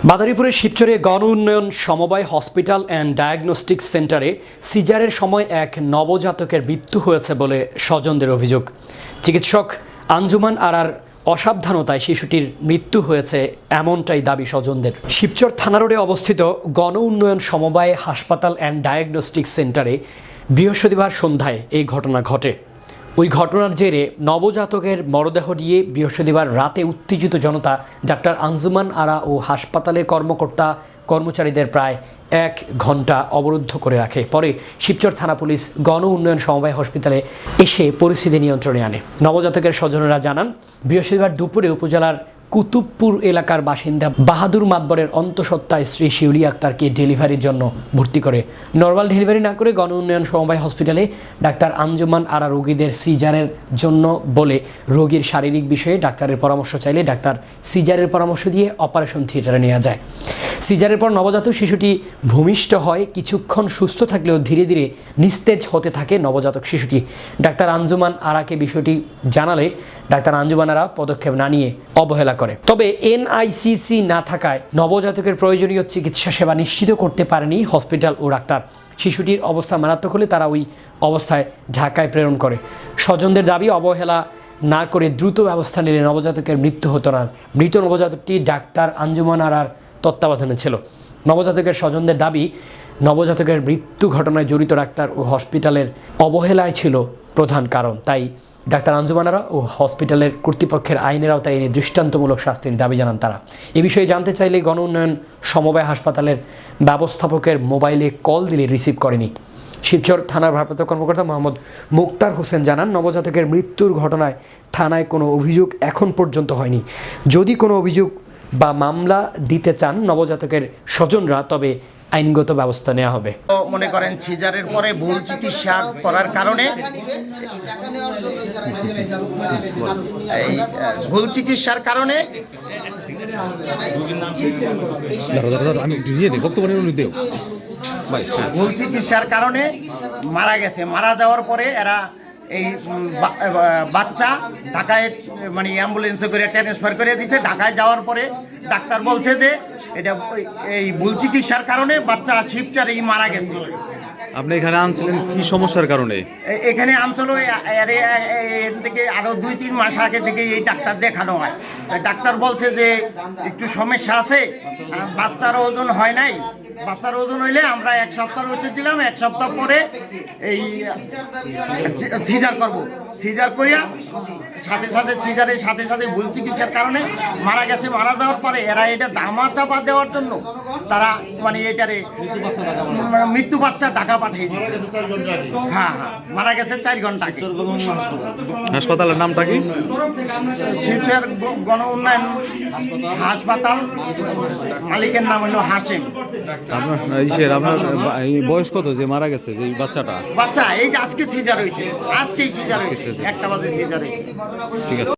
মাদারীপুরের শিবচরে গণ উন্নয়ন সমবায় হসপিটাল অ্যান্ড ডায়াগনস্টিক সেন্টারে সিজারের সময় এক নবজাতকের মৃত্যু হয়েছে বলে স্বজনদের অভিযোগ। চিকিৎসক আঞ্জুমান আরার অসাবধানতায় শিশুটির মৃত্যু হয়েছে এমনটাই দাবি স্বজনদের। শিবচর থানা রোডে অবস্থিত গণ উন্নয়ন সমবায় হাসপাতাল অ্যান্ড ডায়াগনস্টিক সেন্টারে বৃহস্পতিবার সন্ধ্যায় এই ঘটনা ঘটে। ওই ঘটনার জেরে নবজাতকের মরদেহ নিয়ে বৃহস্পতিবার রাতে উত্তেজিত জনতা ডাক্তার আঞ্জুমান আরা ও হাসপাতালে কর্মচারীদের প্রায় 1 ঘন্টা অবরুদ্ধ করে রাখে। পরে শিবচর থানা পুলিশ গণ উন্নয়ন সমবায় হসপিটালে এসে পরিস্থিতি নিয়ন্ত্রণে আনে। নবজাতকের স্বজনেরা জানান, বৃহস্পতিবার দুপুরে উপজেলার কুতুবপুর এলাকার বাসিন্দা বাহাদুর মাতবরের অন্তঃসত্ত্বা স্ত্রী শিউলি আক্তারকে ডেলিভারির জন্য ভর্তি করে। নর্মাল ডেলিভারি না করে গণ উন্নয়ন সমবায় হসপিটালে ডাক্তার আঞ্জুমান আরা রোগীদের সিজারের জন্য বলে রোগীর শারীরিক বিষয়ে ডাক্তারের পরামর্শ চাইলে ডাক্তার সিজারের পরামর্শ দিয়ে অপারেশন থিয়েটারে নেওয়া যায়। সিজারের পর নবজাতক শিশুটি ভূমিষ্ঠ হয়। কিছুক্ষণ সুস্থ থাকলেও ধীরে ধীরে নিস্তেজ হতে থাকে নবজাতক শিশুটি। ডাক্তার আঞ্জুমান আরাকে বিষয়টি জানালে ডাক্তার আঞ্জুমান আরা পদক্ষেপ না নিয়ে অবহেলা করে। তবে এনআইসিসি না থাকায় নবজাতকের প্রয়োজনীয় চিকিৎসা সেবা নিশ্চিত করতে পারেনি হসপিটাল ও ডাক্তার। শিশুটির অবস্থা মারাত্মক হলে তারা ওই অবস্থায় ঢাকায় প্রেরণ করে। স্বজনদের দাবি, অবহেলা না করে দ্রুত ব্যবস্থা নিলে নবজাতকের মৃত্যু হতো না। মৃত নবজাতকটি ডাক্তার আঞ্জুমান আরার তত্ত্বাবধানে ছিল। নবজাতকের স্বজনদের দাবি, নবজাতকের মৃত্যু ঘটনায় জড়িত ডাক্তার ও হসপিটালের অবহেলায় ছিল প্রধান কারণ। তাই ডাক্তার আঞ্জুমান আরা ও হসপিটালের কর্তৃপক্ষের আইনের আওতায় এনে দৃষ্টান্তমূলক শাস্তির দাবি জানান তারা। এ বিষয়ে জানতে চাইলে গণ উন্নয়ন সমবায় হাসপাতালের ব্যবস্থাপকের মোবাইলে কল দিলে রিসিভ করেনি। শিবচর থানার ভারপ্রাপ্ত কর্মকর্তা মোহাম্মদ মুক্তার হোসেন জানান, নবজাতকের মৃত্যুর ঘটনায় থানায় কোনো অভিযোগ এখন পর্যন্ত হয়নি। যদি কোনো অভিযোগ বা মামলা দিতে চান নবজাতকের স্বজনরা, তবে আইনগত ব্যবস্থা নেওয়া হবে। মনে করেন সিজারের পরে ভুল চিকিৎসা করার কারণে ভুল চিকিৎসার কারণে ভুল চিকিৎসার কারণে মারা গেছে। মারা যাওয়ার পরে এরা এই বাচ্চা ঢাকায় মানে অ্যাম্বুলেন্সে করে ট্রান্সফার করে দিয়েছে। ঢাকায় যাওয়ার পরে ডাক্তার বলছে যে এটা এই ভুল চিকিৎসার কারণে বাচ্চা শিবচরেই মারা গেছে। আপনি এখানে আনছিলেন কি সমস্যার কারণে? এখানে আনছিল এর থেকে আরও 2-3 মাস আগে থেকে এই ডাক্তার দেখানো হয়। ডাক্তার বলছে যে একটু সমস্যা আছে, বাচ্চার ওজন হয় নাই। বাচ্চার ওজন হইলে আমরা 1 সপ্তাহ ওষুধ দিলাম, 1 সপ্তাহ পরে এই সিজার করব। সিজার করিয়া সিজারের সাথে সাথে ভুল চিকিৎসার কারণে মারা গেছে। মারা যাওয়ার পরে এরা এটা দামা চাপা দেওয়ার জন্য তারা মানে এটারে মৃত্যু বাচ্চা ঢাকা পাঠিয়ে দিয়েছে। হ্যাঁ, মারা গেছে 4 ঘন্টা আগে। হাসপাতালের নামটা কি? শিবচর গণ উন্নয়ন হাসপাতাল, মালিকের নাম হলো হাসিম। আপনার বয়স কত যে মারা গেছে যে বাচ্চাটা? বাচ্চা এই যে আজকে সিজার হয়েছে, আজকেই সিজার হয়েছে, 1টা বাজে সিজার হয়েছে। ঠিক আছে।